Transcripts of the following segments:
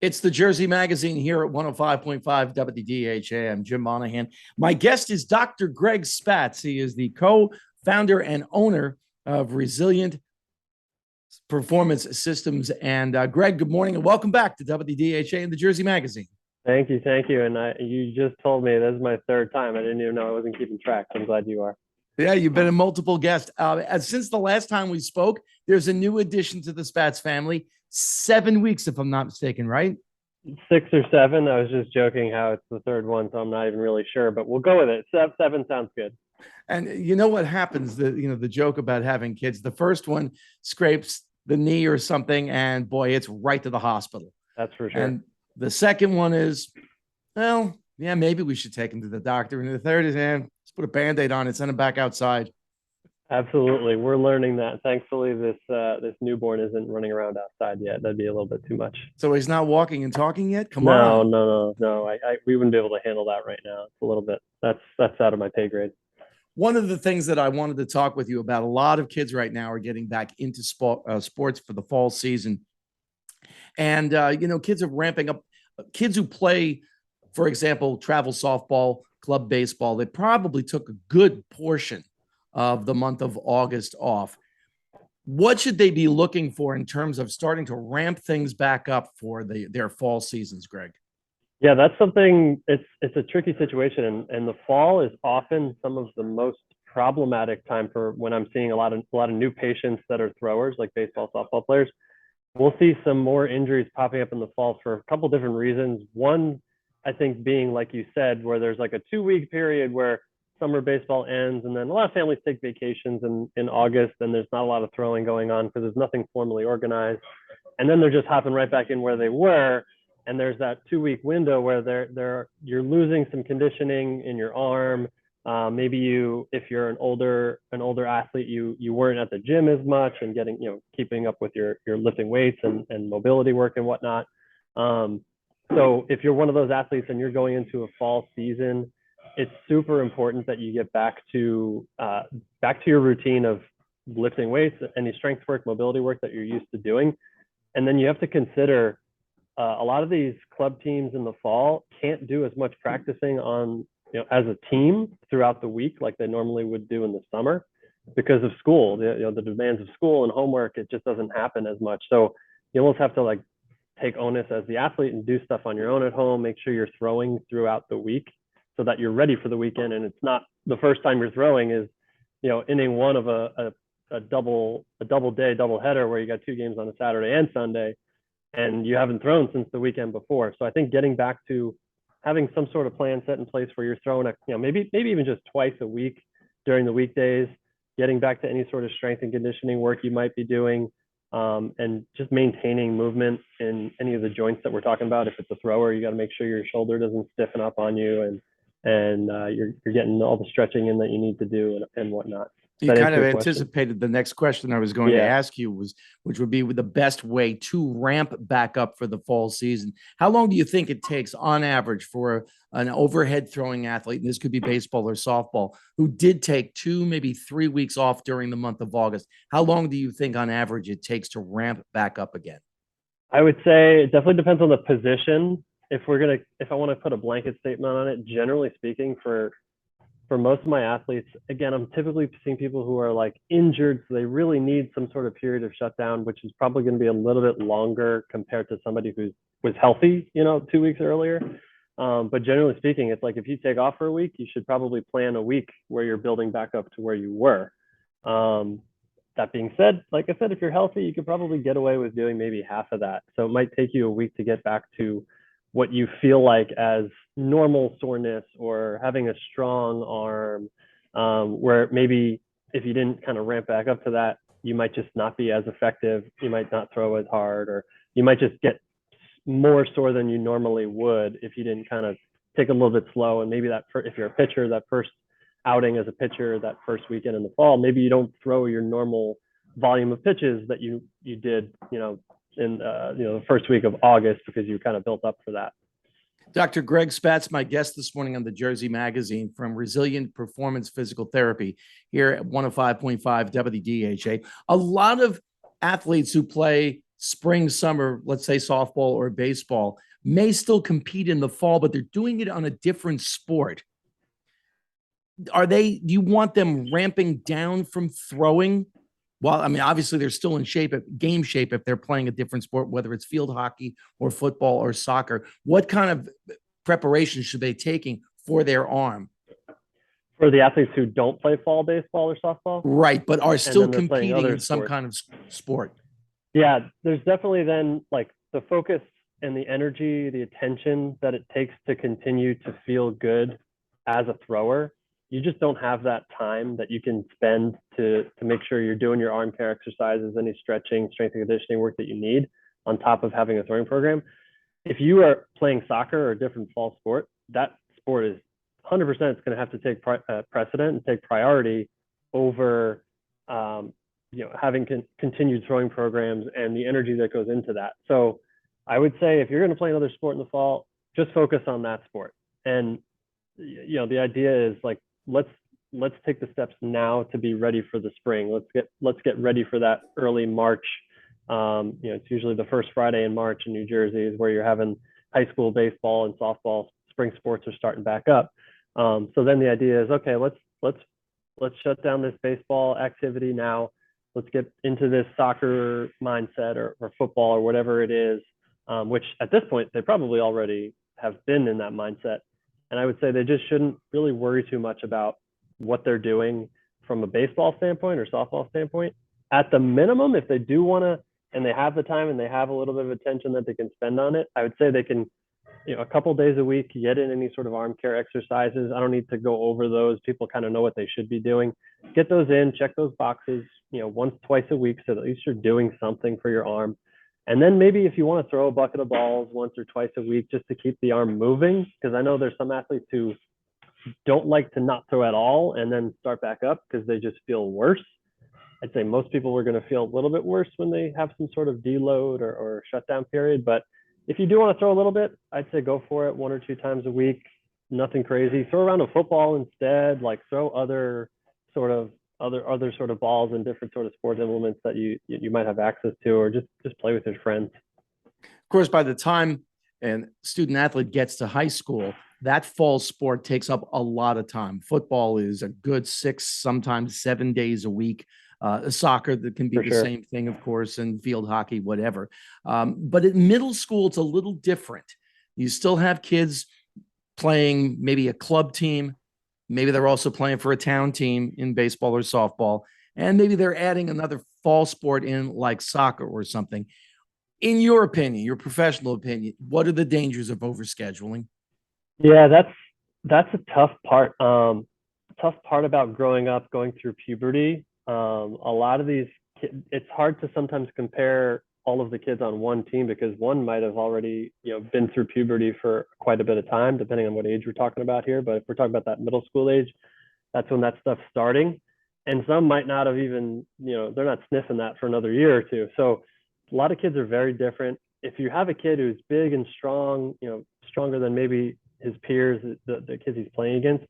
It's the Jersey Magazine here at 105.5 WDHA. I'm Jim Monahan. My guest is Dr. Greg Spatz. He is the co-founder and owner of Resilient Performance Systems. And Greg, good morning and welcome back to WDHA and the Jersey Magazine. Thank you, thank you. And you just told me this is my third time. I didn't even know I wasn't keeping track. I'm glad you are. Yeah, you've been a multiple guest. Since the last time we spoke, there's a new addition to the Spatz family. 7 weeks, if I'm not mistaken, right? 6 or 7. I was just joking how it's the third one, so I'm not even really sure, but we'll go with it. 7 sounds good. And you know what happens? The joke about having kids. The first one scrapes the knee or something, and boy, it's right to the hospital. That's for sure. And the second one is, well, yeah, maybe we should take him to the doctor. And the third is, let's put a Band-Aid on it, send him back outside. Absolutely. We're learning that. Thankfully, this newborn isn't running around outside yet. That'd be a little bit too much. So he's not walking and talking yet? Come on. No. We wouldn't be able to handle that right now. It's a little bit, that's out of my pay grade. One of the things that I wanted to talk with you about, a lot of kids right now are getting back into sports for the fall season. And, kids are ramping up. Kids who play, for example, travel softball, club baseball, they probably took a good portion of the month of August off. What should they be looking for in terms of starting to ramp things back up for their fall seasons, Greg? Yeah, that's something. It's a tricky situation, and the fall is often some of the most problematic time for when I'm seeing a lot of new patients that are throwers, like baseball, softball players. We'll see some more injuries popping up in the fall for a couple different reasons. One, I think, being like you said, where there's like a 2-week period where summer baseball ends, and then a lot of families take vacations in August, and there's not a lot of throwing going on because there's nothing formally organized. And then they're just hopping right back in where they were. And there's that 2-week window where you're losing some conditioning in your arm. Maybe if you're an older athlete, you weren't at the gym as much and keeping up with your lifting weights and mobility work and whatnot. So if you're one of those athletes and you're going into a fall season, it's super important that you get back to your routine of lifting weights, any strength work, mobility work that you're used to doing. And then you have to consider a lot of these club teams in the fall can't do as much practicing as a team throughout the week like they normally would do in the summer because of school. The demands of school and homework, it just doesn't happen as much. So you almost have to take onus as the athlete and do stuff on your own at home. Make sure you're throwing throughout the week so that you're ready for the weekend. And it's not the first time you're throwing is, inning one of a double header where you got 2 games on a Saturday and Sunday, and you haven't thrown since the weekend before. So I think getting back to having some sort of plan set in place where you're throwing maybe even just twice a week during the weekdays, getting back to any sort of strength and conditioning work you might be doing, and just maintaining movement in any of the joints that we're talking about. If it's a thrower, you got to make sure your shoulder doesn't stiffen up on you, and you're getting all the stretching in that you need to do and whatnot. You kind of anticipated the next question I was going to ask you, which would be the best way to ramp back up for the fall season. How long do you think it takes on average for an overhead throwing athlete, and this could be baseball or softball, who did take 2, maybe 3 weeks off during the month of August? How long do you think on average it takes to ramp back up again? I would say it definitely depends on the position. If I want to put a blanket statement on it, generally speaking, for most of my athletes, again, I'm typically seeing people who are injured, so they really need some sort of period of shutdown, which is probably going to be a little bit longer compared to somebody who was healthy, 2 weeks earlier. But generally speaking, it's if you take off for a week, you should probably plan a week where you're building back up to where you were. That being said, like I said, if you're healthy, you could probably get away with doing maybe half of that. So it might take you a week to get back to what you feel like as normal soreness or having a strong arm, where maybe if you didn't kind of ramp back up to that, you might just not be as effective. You might not throw as hard, or you might just get more sore than you normally would if you didn't kind of take a little bit slow. And maybe if you're a pitcher, that first outing as a pitcher, that first weekend in the fall, maybe you don't throw your normal volume of pitches that you did, in the first week of August, because you kind of built up for that. Dr. Greg Spatz, my guest this morning on the Jersey Magazine from Resilient Performance Physical Therapy here at 105.5 WDHA. A lot of athletes who play spring, summer, let's say softball or baseball, may still compete in the fall, but they're doing it on a different sport. Do you want them ramping down from throwing? Well, I mean, obviously they're still in shape, game shape, if they're playing a different sport, whether it's field hockey or football or soccer. What kind of preparation should they taking for their arm? For the athletes who don't play fall baseball or softball, Right, but are and still then they're playing competing other in some sports. kind of sport. Yeah, there's definitely then like the focus and the energy, the attention that it takes to continue to feel good as a thrower. You just don't have that time that you can spend to make sure you're doing your arm care exercises, any stretching, strength and conditioning work that you need on top of having a throwing program. If you are playing soccer or a different fall sport, that sport is 100% going to have to take precedent and take priority over having continued throwing programs and the energy that goes into that. So I would say if you're going to play another sport in the fall, just focus on that sport. And the idea is like let's take the steps now to be ready for the spring. Let's get ready for that early March. It's usually the first Friday in March in New Jersey is where you're having high school baseball and softball. Spring sports are starting back up. So then the idea is, okay, let's shut down this baseball activity now. Let's get into this soccer mindset or football or whatever it is, which at this point they probably already have been in that mindset. And I would say they just shouldn't really worry too much about what they're doing from a baseball standpoint or softball standpoint. At the minimum, if they do want to, and they have the time and they have a little bit of attention that they can spend on it, I would say they can, a couple days a week, get in any sort of arm care exercises. I don't need to go over those. People kind of know what they should be doing. Get those in, check those boxes, once, twice a week, so at least you're doing something for your arm. And then maybe if you want to throw a bucket of balls once or twice a week just to keep the arm moving, because I know there's some athletes who don't like to not throw at all and then start back up because they just feel worse. I'd say most people are going to feel a little bit worse when they have some sort of deload or shutdown period. But if you do want to throw a little bit, I'd say go for it 1 or 2 times a week. Nothing crazy. Throw around a football instead. Like throw other sort of balls and different sort of sports implements that you might have access to, or just play with your friends. Of course, by the time an student athlete gets to high school, that fall sport takes up a lot of time. Football is a good 6, sometimes 7 days a week. Soccer, that can be the same thing, of course, and field hockey, whatever. But at middle school, it's a little different. You still have kids playing maybe a club team. Maybe they're also playing for a town team in baseball or softball. And maybe they're adding another fall sport in like soccer or something. In your opinion, your professional opinion, what are the dangers of overscheduling? Yeah, that's a tough part. Tough part about growing up, going through puberty. A lot of these kids, it's hard to sometimes compare all of the kids on one team because one might have already, been through puberty for quite a bit of time, depending on what age we're talking about here. But if we're talking about that middle school age, that's when that stuff's starting. And some might not have even, they're not sniffing that for another year or two. So a lot of kids are very different. If you have a kid who's big and strong, stronger than maybe his peers, the kids he's playing against,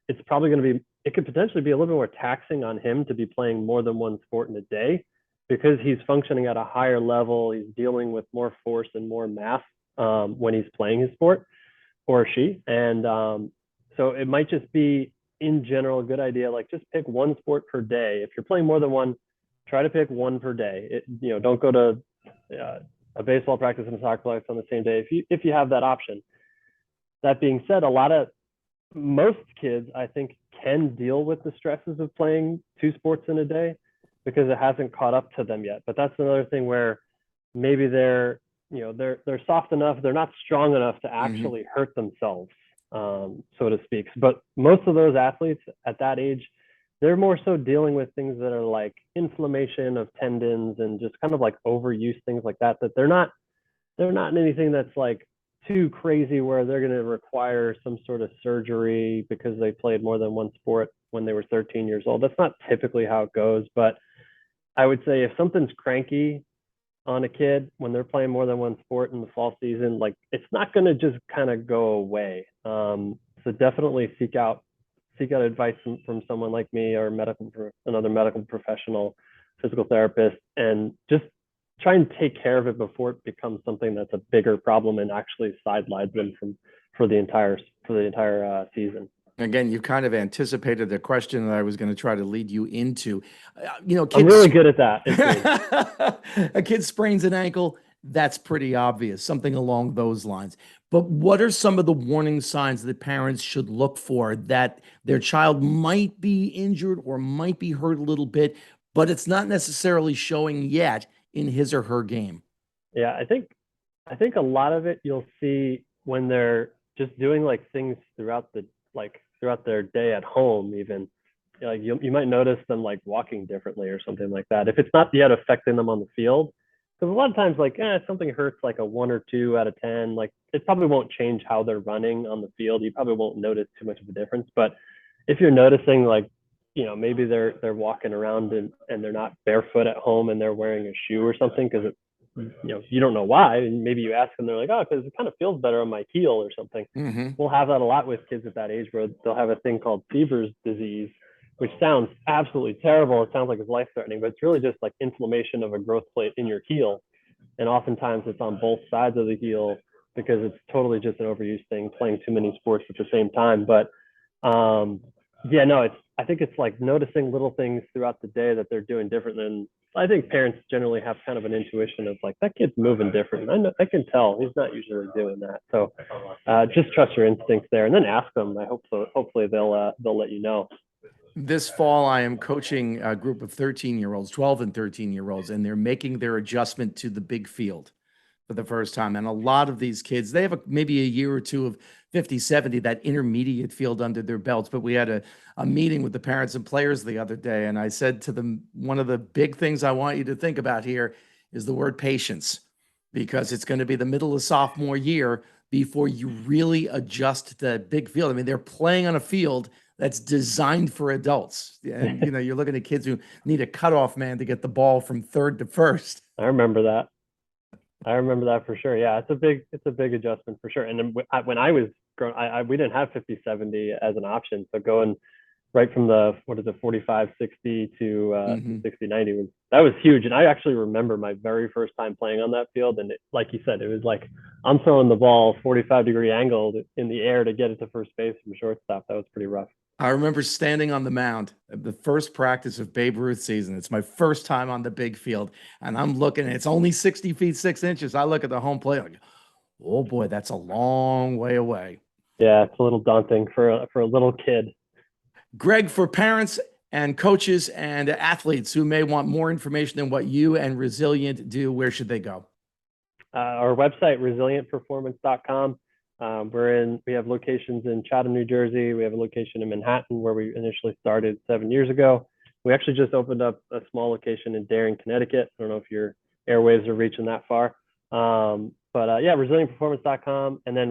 it's probably going to be, it could potentially be a little bit more taxing on him to be playing more than one sport in a day because he's functioning at a higher level. He's dealing with more force and more mass when he's playing his sport, or she. And so it might just be, in general, a good idea, like just pick one sport per day. If you're playing more than one, try to pick one per day. Don't go to a baseball practice and a soccer practice on the same day if you have that option. That being said, most kids, I think, can deal with the stresses of playing 2 sports in a day because it hasn't caught up to them yet. But that's another thing where maybe they're soft enough, they're not strong enough to actually hurt themselves, so to speak. But most of those athletes at that age, they're more so dealing with things that are like inflammation of tendons and just kind of like overuse, things like that, that they're not in anything that's like too crazy where they're going to require some sort of surgery because they played more than one sport when they were 13 years old. That's not typically how it goes. But I would say if something's cranky on a kid when they're playing more than one sport in the fall season, like it's not going to just kind of go away. So definitely seek out advice from someone like me or another medical professional, physical therapist, and just try and take care of it before it becomes something that's a bigger problem and actually sidelines them from for the entire season. Again, you kind of anticipated the question that I was going to try to lead you into. I'm Kids, really good at that. It seems. a kid sprains an ankle, that's pretty obvious, something along those lines. But what are some of the warning signs that parents should look for that their child might be injured or might be hurt a little bit, but it's not necessarily showing yet in his or her game? Yeah, I think a lot of it you'll see when they're just doing like things throughout their day at home even. Like you might notice them like walking differently or something like that. If it's not yet affecting them on the field, because a lot of times like if something hurts like a 1 or 2 out of 10, like it probably won't change how they're running on the field. You probably won't notice too much of a difference. But if you're noticing like maybe they're walking around and they're not barefoot at home and they're wearing a shoe or something because you don't know why, and maybe you ask them, they're like, oh, because it kind of feels better on my heel or something. Mm-hmm. We'll have that a lot with kids at that age where they'll have a thing called Seaver's disease, which sounds absolutely terrible. It sounds like it's life threatening, but it's really just like inflammation of a growth plate in your heel, and oftentimes it's on both sides of the heel because it's totally just an overuse thing, playing too many sports at the same time. But yeah, no, I think it's like noticing little things throughout the day that they're doing different than. I think parents generally have kind of an intuition of like that kid's moving different. I can tell he's not usually doing that. So just trust your instincts there, and then ask them. I hope so. Hopefully they'll let you know. This fall, I am coaching a group of 13-year-olds, 12 and 13-year-olds, and they're making their adjustment to the big field for the first time. And a lot of these kids, they have maybe a year or two of 50, 70, that intermediate field under their belts. But we had a meeting with the parents and players the other day, and I said to them, one of the big things I want you to think about here is the word patience, because it's going to be the middle of sophomore year before you really adjust to the big field. I mean, they're playing on a field that's designed for adults. And, you're looking at kids who need a cutoff man to get the ball from third to first. I remember that. I remember that for sure. Yeah, it's a big adjustment for sure. And then when I was growing, we didn't have 50, 70 as an option. So going right from the 45, 60 to 60, 90 that was huge. And I actually remember my very first time playing on that field. And like you said, it was like I'm throwing the ball 45-degree angle in the air to get it to first base from shortstop. That was pretty rough. I remember standing on the mound at the first practice of Babe Ruth season. It's my first time on the big field, and I'm looking, and it's only 60 feet, 6 inches. I look at the home plate, like, oh boy, that's a long way away. Yeah, it's a little daunting for a little kid. Greg, for parents and coaches and athletes who may want more information than what you and Resilient do, where should they go? Our website, resilientperformance.com. We have locations in Chatham, New Jersey. We have a location in Manhattan where we initially started 7 years ago. We actually just opened up a small location in Darien, Connecticut. I don't know if your airwaves are reaching that far. But yeah, resilientperformance.com. And then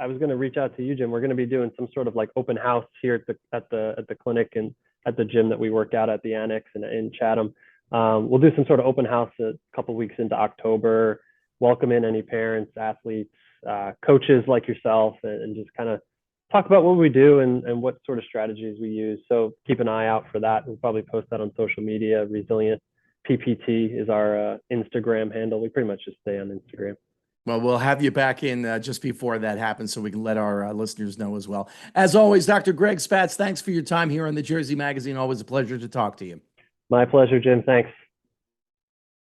I was going to reach out to you, Jim. We're going to be doing some sort of like open house here at the clinic and at the gym that we work out at the Annex in Chatham. We'll do some sort of open house a couple weeks into October, welcome in any parents, athletes, coaches like yourself, and just kind of talk about what we do and what sort of strategies we use. So keep an eye out for that. We'll probably post that on social media. Resilient PPT is our Instagram handle. We pretty much just stay on Instagram. Well, we'll have you back in just before that happens so we can let our listeners know as well. As always, Dr. Greg Spatz, thanks for your time here on the Jersey Magazine. Always a pleasure to talk to you. My pleasure, Jim. Thanks.